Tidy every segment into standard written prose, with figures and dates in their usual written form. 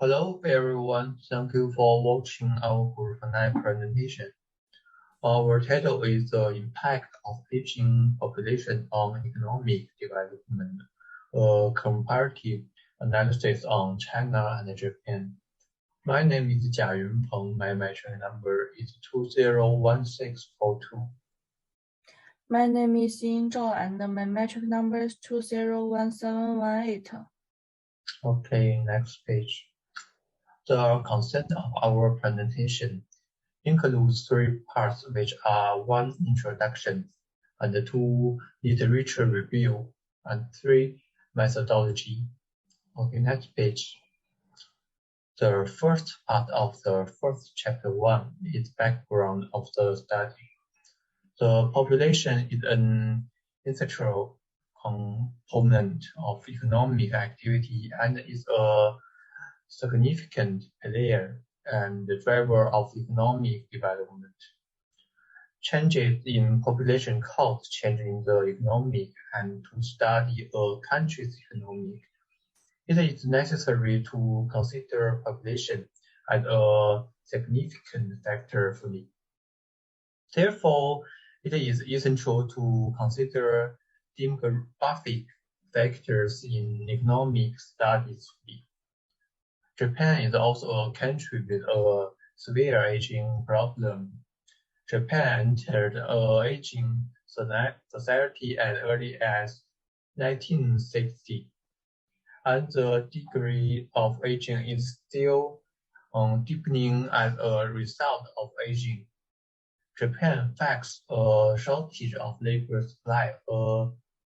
Hello everyone, thank you for watching our Group 9 presentation. Our title is The Impact of Aging Population on Economic Development, a comparative analysis on China and Japan. My name is Jia Yunpeng, my metric number is 201642. My name is Ying Zhao and my metric number is 201718. Okay, next page. The content of our presentation includes three parts, which are 1. Introduction, and 2. Literature review, and 3. Methodology. Okay, next page. The first part of the first chapter 1 is background of the study. The population is an essential component of economic activity and is a significant player and the driver of economic development. Changes in population cause change in the economic, and to study a country's economic, it is necessary to consider population as a significant factor for it. Therefore, it is essential to consider demographic factors in economic studies. Japan is also a country with a severe aging problem. Japan entered an aging society as early as 1960, and the degree of aging is still deepening as a result of aging. Japan faces a shortage of labor supply, a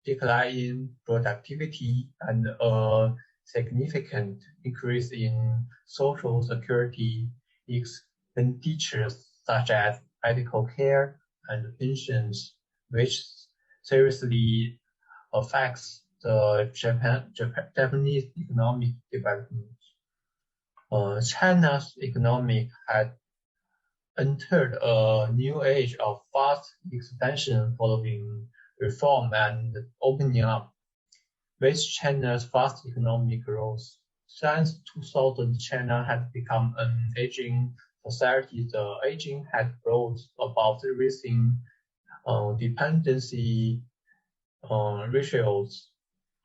decline in productivity, and a significant increase in social security expenditures such as medical care and pensions, which seriously affects the Japanese economic development. China's economy had entered a new age of fast expansion following reform and opening up. With China's fast economic growth, since 2000, China has become an aging society. The aging has brought about rising dependency ratios,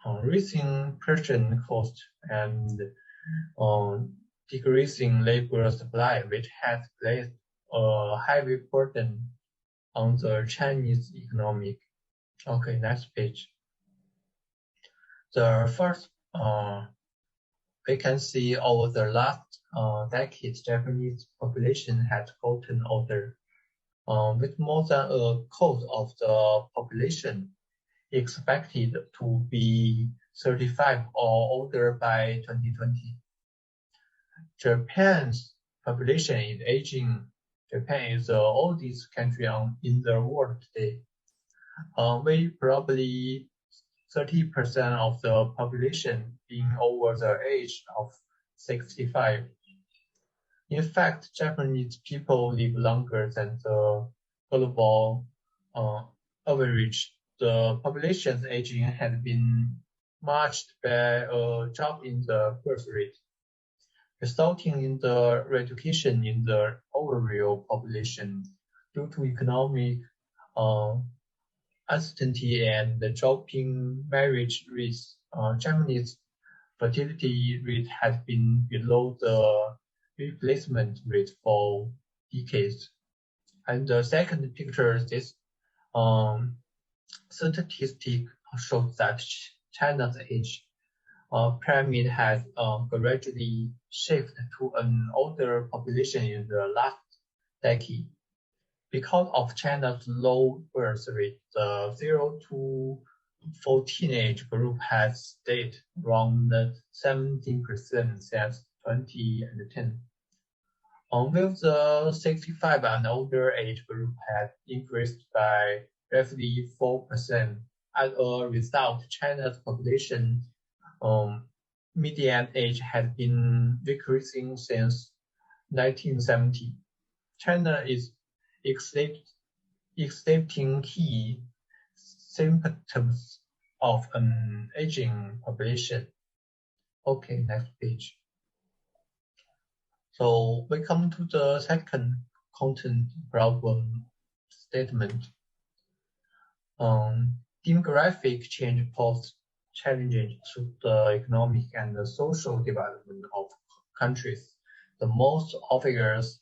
rising person cost, and decreasing labor supply, which has placed a heavy burden on the Chinese economy. Okay, next page. The first, we can see over the last decades, Japanese population has gotten older, with more than a quarter of the population expected to be 35 or older by 2020. Japan's population is aging. Japan is the oldest country in the world today. We probably 30% of the population being over the age of 65. In fact, Japanese people live longer than the global average. The population's aging has been matched by a drop in the birth rate, resulting in the reduction in the overall population due to economic uncertainty and the dropping marriage rates. Japanese fertility rate has been below the replacement rate for decades. And the second picture, this statistic shows that China's age pyramid has gradually shifted to an older population in the last decade. Because of China's low birth rate, the 0 to 14 age group has stayed around 17% since 2010. With the 65 and older age group has increased by roughly 4%. As a result, China's population median age has been decreasing since 1970. China is exhibiting key symptoms of an aging population. Okay, next page. So we come to the second content problem statement. Demographic change poses challenges to the economic and the social development of countries. The most obvious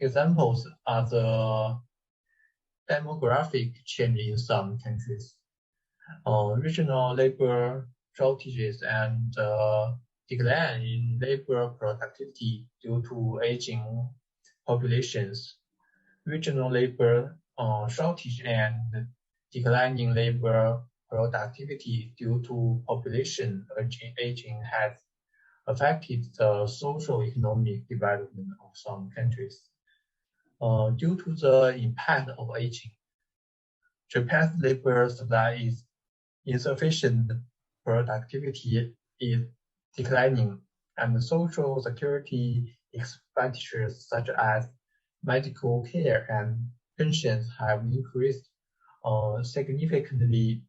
examples are the demographic change in some countries, regional labor shortages, and decline in labor productivity due to aging populations. Regional labor shortage and declining labor productivity due to population aging has affected the socio-economic development of some countries. Due to the impact of aging, Japan's labor supply is insufficient, productivity is declining, and social security expenditures such as medical care and pensions have increased significantly,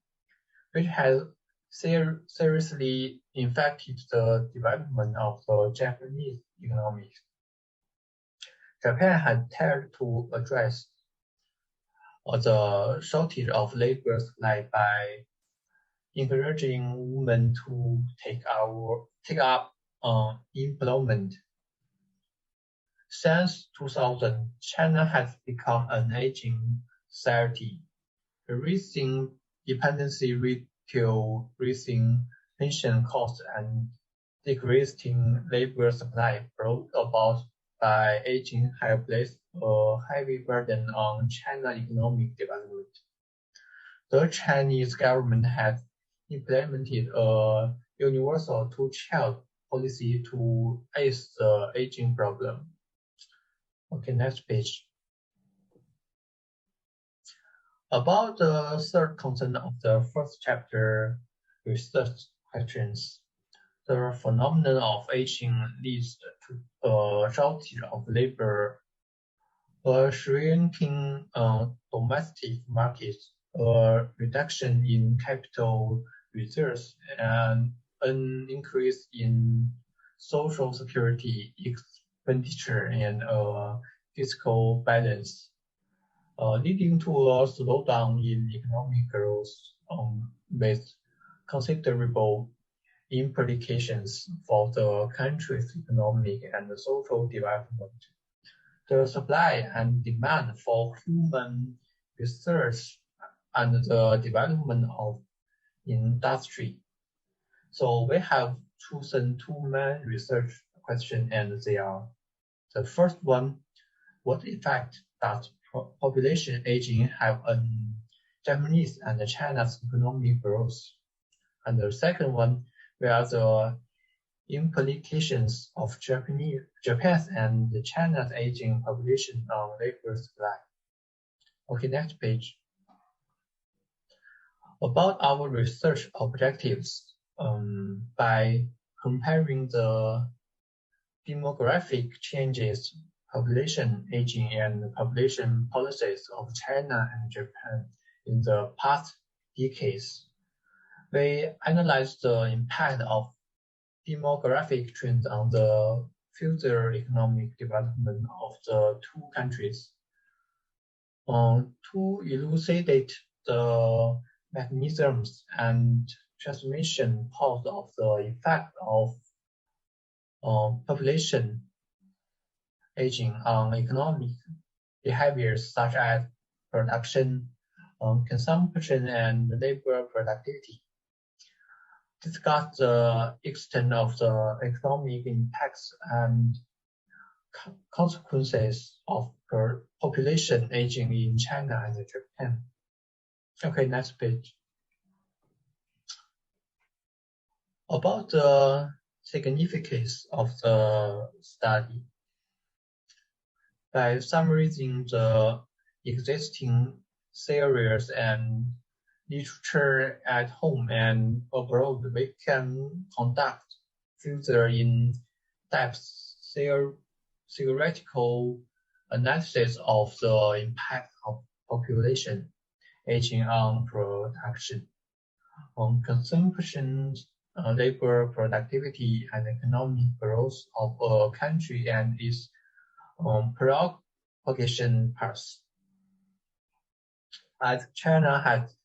which has seriously impacted the development of the Japanese economy. Japan had tried to address the shortage of labor supply by encouraging women to take up employment. Since 2000, China has become an aging society. The rising dependency ratio, rising pension costs, and decreasing labor supply brought about by aging have placed a heavy burden on China's economic development. The Chinese government has implemented a universal two-child policy to ease the aging problem. Okay, next page. About the third content of the first chapter, research questions. The phenomenon of aging leads to a shortage of labor, a shrinking domestic market, a reduction in capital reserves, and an increase in social security expenditure and fiscal balance, leading to a slowdown in economic growth with considerable implications for the country's economic and social development. The supply and demand for human research and the development of industry. So we have chosen two main research questions, and they are: the first one, what effect does population aging have on Japanese and China's economic growth? And the second one, where are the implications of Japan's and China's aging population on labor supply? Okay, next page. About our research objectives, by comparing the demographic changes, population aging, and population policies of China and Japan in the past decades, we analyzed the impact of demographic trends on the future economic development of the two countries. To elucidate the mechanisms and transmission paths of the effect of population aging on economic behaviors such as production, consumption, and labor productivity. Discuss the extent of the economic impacts and consequences of population aging in China and Japan. Okay, next page. About the significance of the study. By summarizing the existing theories and literature at home and abroad, we can conduct further in-depth theoretical analysis of the impact of population aging on production, on consumption, labor productivity and economic growth of a country and its propagation path. As China has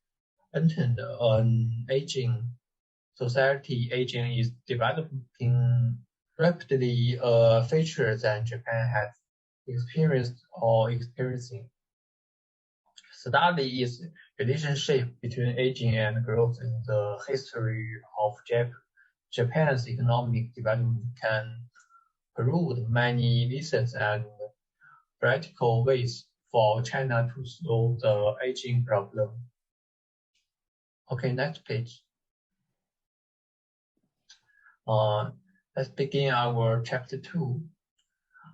entered an aging society, aging is developing rapidly, a feature that Japan has experienced or experiencing. Study its relationship between aging and growth in the history of Japan's economic development can provide many lessons and practical ways for China to solve the aging problem. Okay, next page. Let's begin our chapter 2.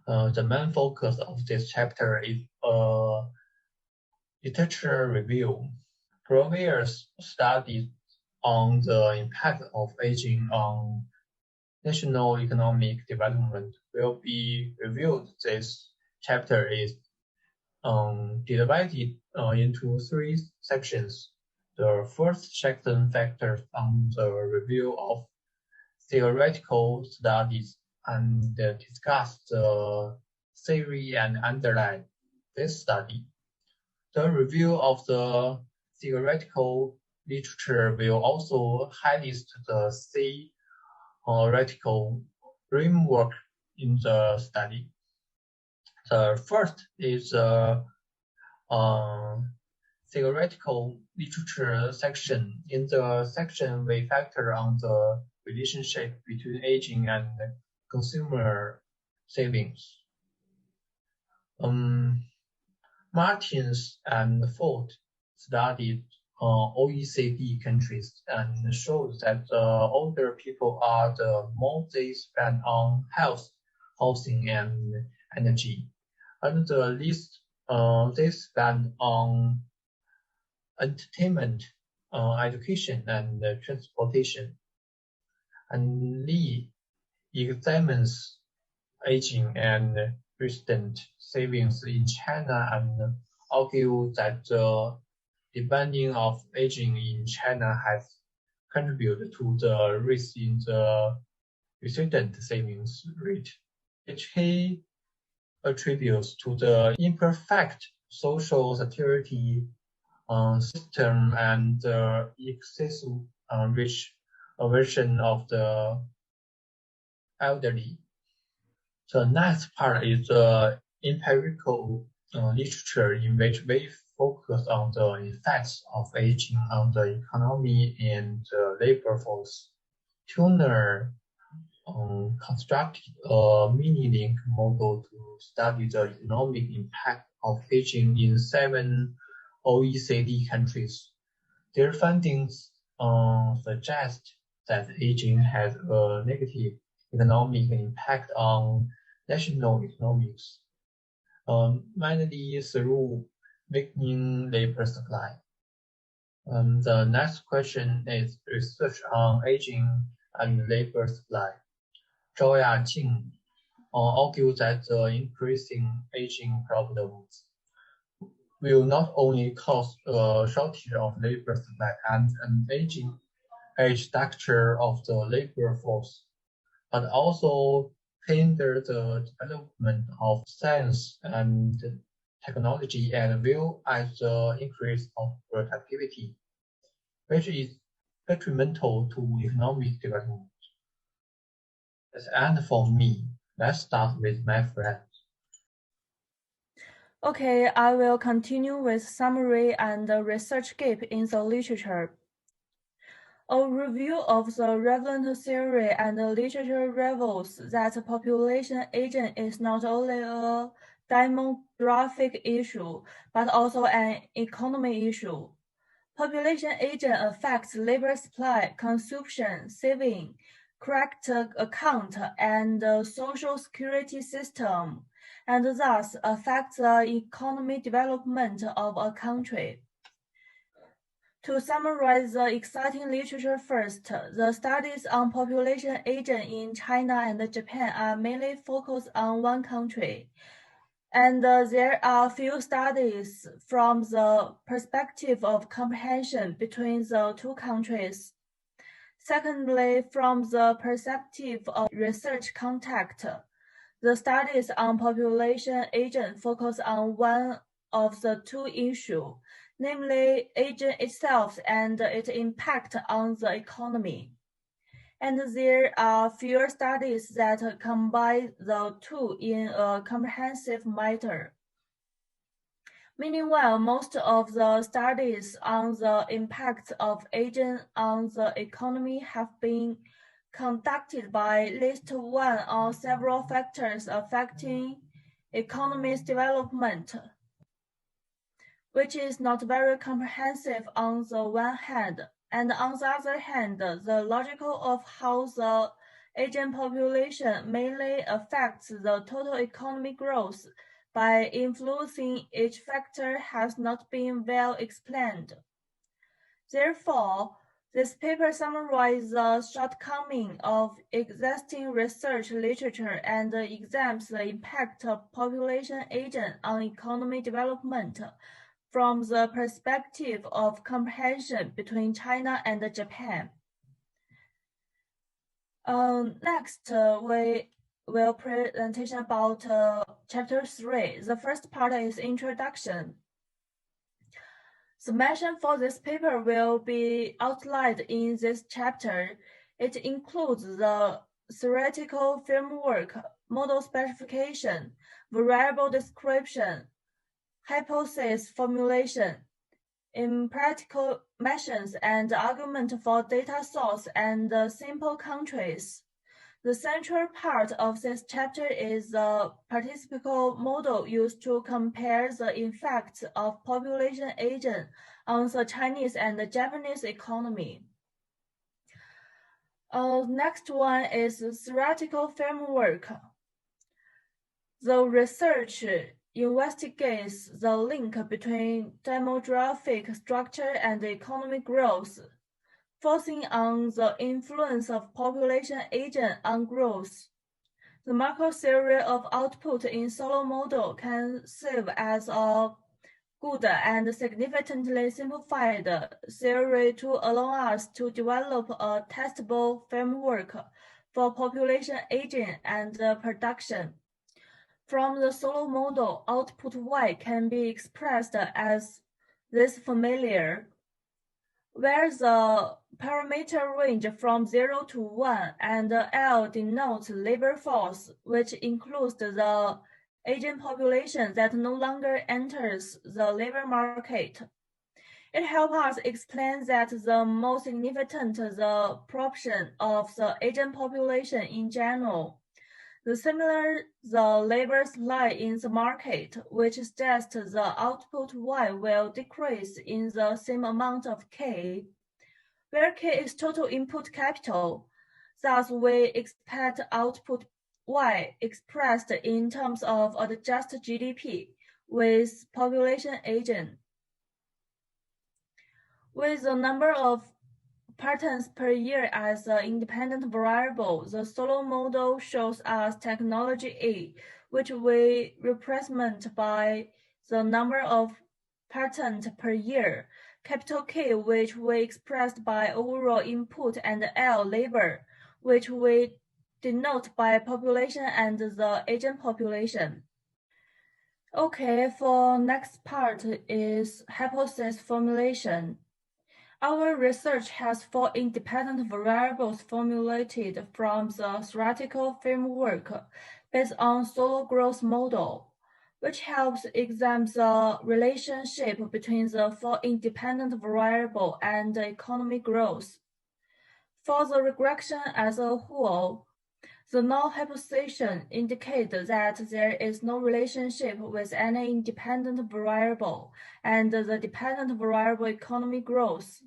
The main focus of this chapter is a literature review. Previous studies on the impact of aging on national economic development will be reviewed. This chapter is divided into 3 sections. The first section factors on the review of theoretical studies and discuss the theory and underline this study. The review of the theoretical literature will also highlight the theoretical framework in the study. The first is theoretical literature section. In the section, we factor on the relationship between aging and consumer savings. Martins and Ford studied OECD countries and showed that the older people are, the more they spend on health, housing, and energy, and the least they spend on entertainment, education, and transportation. And Lee examines aging and resident savings in China and argues that the deepening of aging in China has contributed to the rise in the resident savings rate, which he attributes to the imperfect social security system and the excessive rich version of the elderly. The next part is the empirical literature, in which we focus on the effects of aging on the economy and the labor force. Tuner constructed a mini-link model to study the economic impact of aging in 7 OECD countries. Their findings suggest that aging has a negative economic impact on national economics, mainly through weakening labor supply. The next question is research on aging and labor supply. Zhao Yaqing argued that the increasing aging problems will not only cause a shortage of labor supply and an aging age structure of the labor force, but also hinder the development of science and technology and will add the increase of productivity, which is detrimental to economic development. That's the end for me. Let's start with my friend. Okay, I will continue with summary and the research gap in the literature. A review of the relevant theory and the literature reveals that population aging is not only a demographic issue, but also an economy issue. Population aging affects labor supply, consumption, saving, correct account, and the social security system, and thus affects the economic development of a country. To summarize the exciting literature first, the studies on population aging in China and Japan are mainly focused on one country. And there are few studies from the perspective of comprehension between the two countries. Secondly, from the perspective of research context, the studies on population agent focus on one of the two issues, namely agent itself and its impact on the economy. And there are fewer studies that combine the two in a comprehensive manner. Meanwhile, most of the studies on the impact of aging on the economy have been conducted by at least one or several factors affecting economy's development, which is not very comprehensive on the one hand, and on the other hand, the logic of how the aging population mainly affects the total economic growth by influencing each factor has not been well explained. Therefore, this paper summarizes the shortcomings of existing research literature and examines the impact of population aging on economic development from the perspective of comparison between China and Japan. Next, we will presentation about chapter 3. The first part is introduction. The mission for this paper will be outlined in this chapter. It includes the theoretical framework, model specification, variable description, hypothesis formulation, empirical measures, and argument for data source and simple countries. The central part of this chapter is the participatory model used to compare the effects of population aging on the Chinese and the Japanese economy. Next one is the theoretical framework. The research investigates the link between demographic structure and economic growth, focusing on the influence of population aging on growth. The macro theory of output in solo model can serve as a good and significantly simplified theory to allow us to develop a testable framework for population aging and production. From the solo model, output Y can be expressed as this familiar, where the parameter range from 0 to 1 and L denotes labor force, which includes the aging population that no longer enters the labor market. It helps us explain that the most significant the proportion of the aging population in general. The similar the labor supply in the market, which suggests the output Y will decrease in the same amount of K, where K is total input capital. Thus, we expect output Y expressed in terms of adjusted GDP with population aging. With the number of patterns per year as an independent variable, the solo model shows us technology A, which we represent by the number of patterns per year, capital K, which we expressed by overall input, and L, labor, which we denote by population and the aging population. Okay, for next part is hypothesis formulation. Our research has 4 independent variables formulated from the theoretical framework based on solo growth model, which helps examine the relationship between the 4 independent variables and economic growth. For the regression as a whole, the null hypothesis indicates that there is no relationship with any independent variable and the dependent variable economic growth.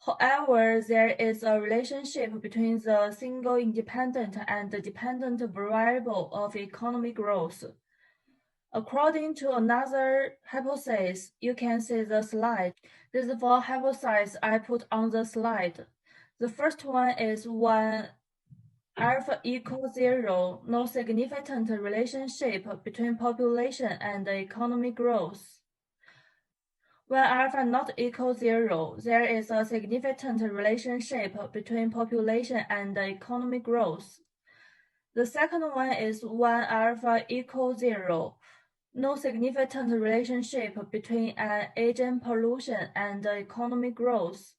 However, there is a relationship between the single independent and dependent variable of economic growth. According to another hypothesis, you can see the slide. These 4 hypotheses I put on the slide. The first one is when alpha equals 0, no significant relationship between population and economic growth. When alpha not equal 0, there is a significant relationship between population and economic growth. The second one is when alpha equals 0, no significant relationship between an agent pollution and economic growth.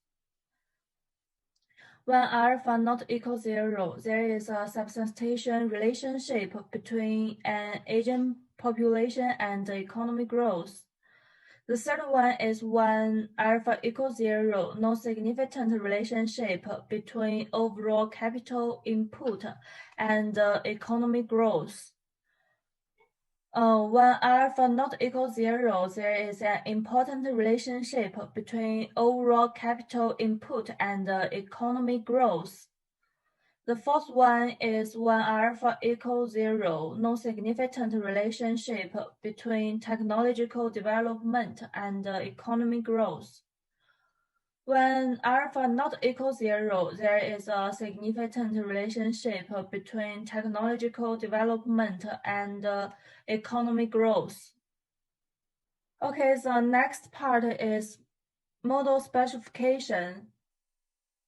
When alpha not equal 0, there is a substantiation relationship between an agent population and economic growth. The third one is when alpha equals 0, no significant relationship between overall capital input and economic growth. When alpha not equals 0, there is an important relationship between overall capital input and economic growth. The fourth one is when alpha equals 0, no significant relationship between technological development and economic growth. When alpha not equals 0, there is a significant relationship between technological development and economic growth. Okay, the next part is model specification.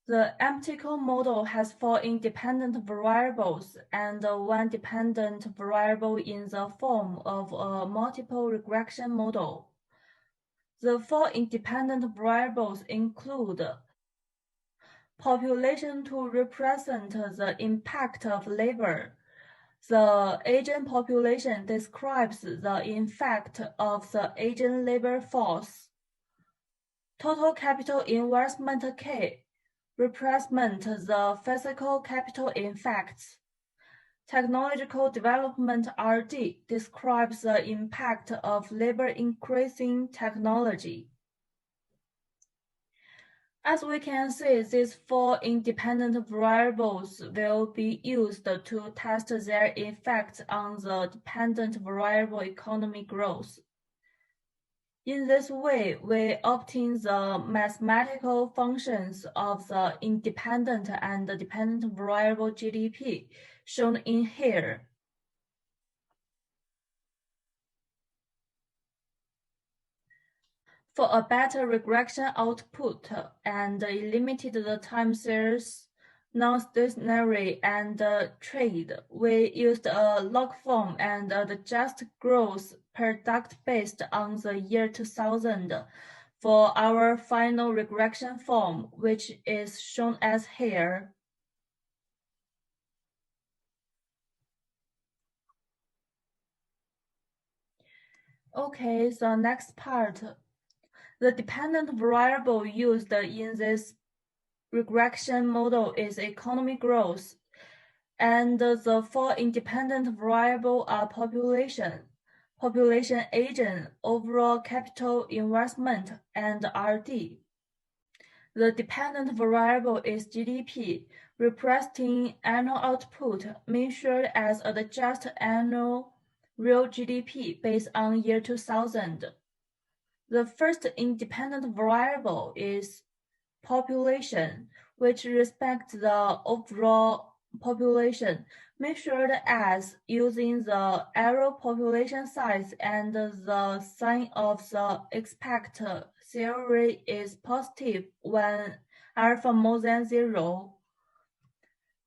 The empirical model has 4 independent variables and 1 dependent variable in the form of a multiple regression model. The 4 independent variables include population to represent the impact of labor. The agent population describes the effect of the agent labor force. Total capital investment K represent the physical capital effects. Technological development RD describes the impact of labor increasing technology. As we can see, these 4 independent variables will be used to test their effects on the dependent variable economic growth. In this way, we obtain the mathematical functions of the independent and dependent variable GDP, shown in here. For a better regression output and limited the time series, non-stationary and trade, we used a log form and adjust growth per duct based on the year 2000 for our final regression form, which is shown as here. Okay, so next part. The dependent variable used in this regression model is economic growth, and the 4 independent variables are population, population agent, overall capital investment, and RD. The dependent variable is GDP, representing annual output measured as adjusted annual real GDP based on year 2000. The first independent variable is population, which respects the overall population measured as using the arrow population size and the sign of the expected theory is positive when alpha more than 0.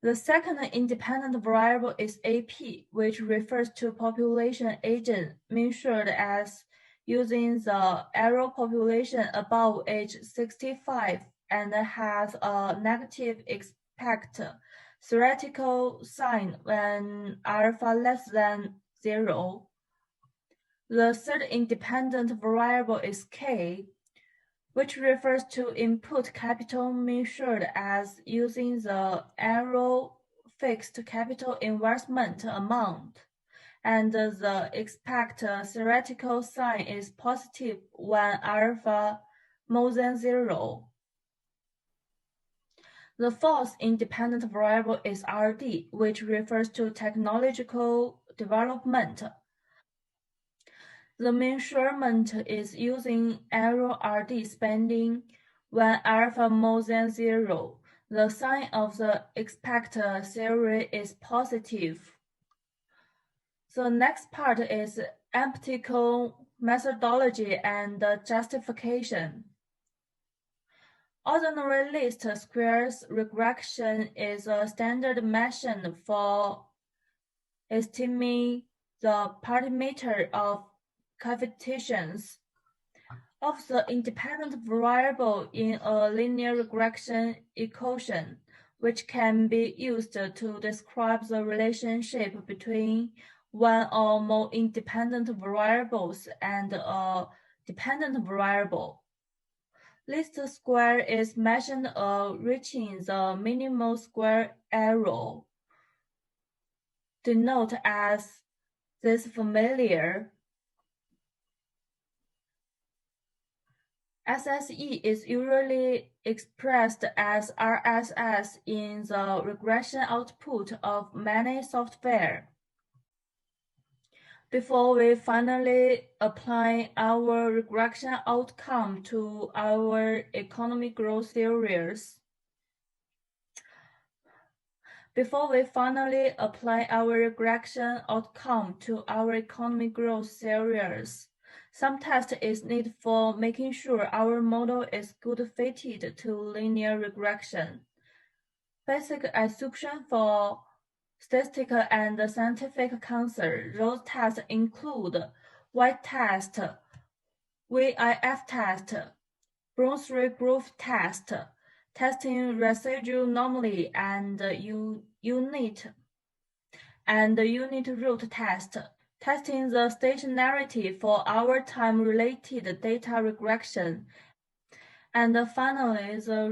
The second independent variable is AP, which refers to population agent measured as using the arrow population above age 65 and has a negative expected theoretical sign when alpha less than 0. The third independent variable is K, which refers to input capital measured as using the arrow fixed capital investment amount, and the expected theoretical sign is positive when alpha more than 0. The fourth independent variable is RD, which refers to technological development. The measurement is using arrow RD spending when alpha more than 0. The sign of the expected theory is positive. The next part is empirical methodology and justification. Ordinary least squares regression is a standard method for estimating the parameter of coefficients of the independent variable in a linear regression equation, which can be used to describe the relationship between one or more independent variables and a dependent variable. Least square is measured reaching the minimal square error, denoted as this familiar. SSE is usually expressed as RSS in the regression output of many software. Before we finally apply our regression outcome to our economic growth theories, some test is needed for making sure our model is good fitted to linear regression. Basic assumption for statistical and scientific cancer. Those tests include Y-test, VIF test, Brunswick growth test, testing residual anomaly, and unit root test, testing the stationarity for our time-related data regression, and finally the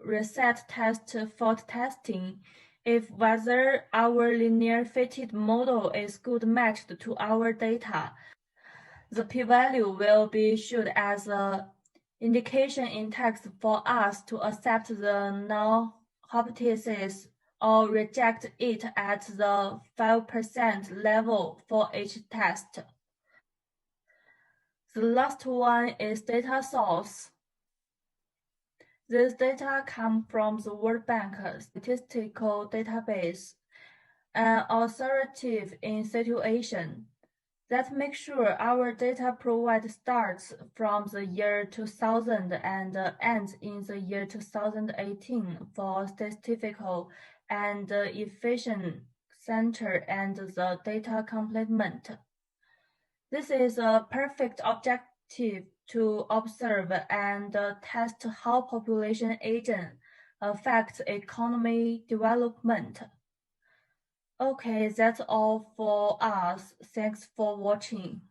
reset test for testing if whether our linear fitted model is good matched to our data. The p-value will be shown as an indication in text for us to accept the null hypothesis or reject it at the 5% level for each test. The last one is data source. This data come from the World Bank statistical database, an authoritative institution that makes sure our data provide starts from the year 2000 and ends in the year 2018 for statistical and efficient center and the data complement. This is a perfect objective to observe and test how population aging affects economy development. Okay, that's all for us. Thanks for watching.